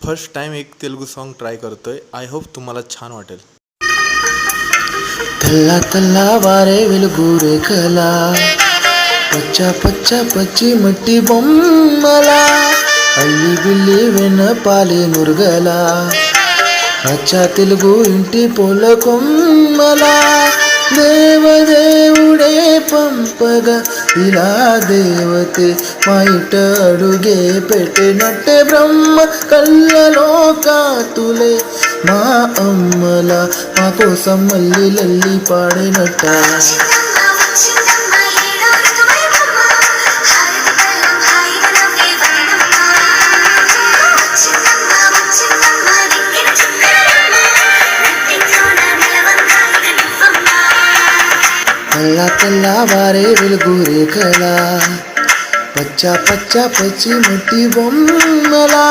First time एक Telugu song try करतोय. I hope तुम्हाला छान वाटेल. తెల్ల తెల్లవారే వెలుగురే కల పచ్చ పచ్చ పచ్చి మట్టి బొమ్మల అల్లి బిల్లి వెన్న పాలి నురగల అచ్చ తెలుగు ఇంటి పొల కొమ్మల దేవదేవుడే పంపగా ఇలా దేవతే మా ఇట అడుగే పెట్టినట్టే బ్రహ్మ కళ్ళలో కాతులే మా అమ్మల మా కోసం మళ్ళీ లల్లి పాడినట్ట. తెల్ల తెల్లవారే వెలుగురే కల పచ్చ పచ్చ పచ్చి మట్టి బొమ్మలా.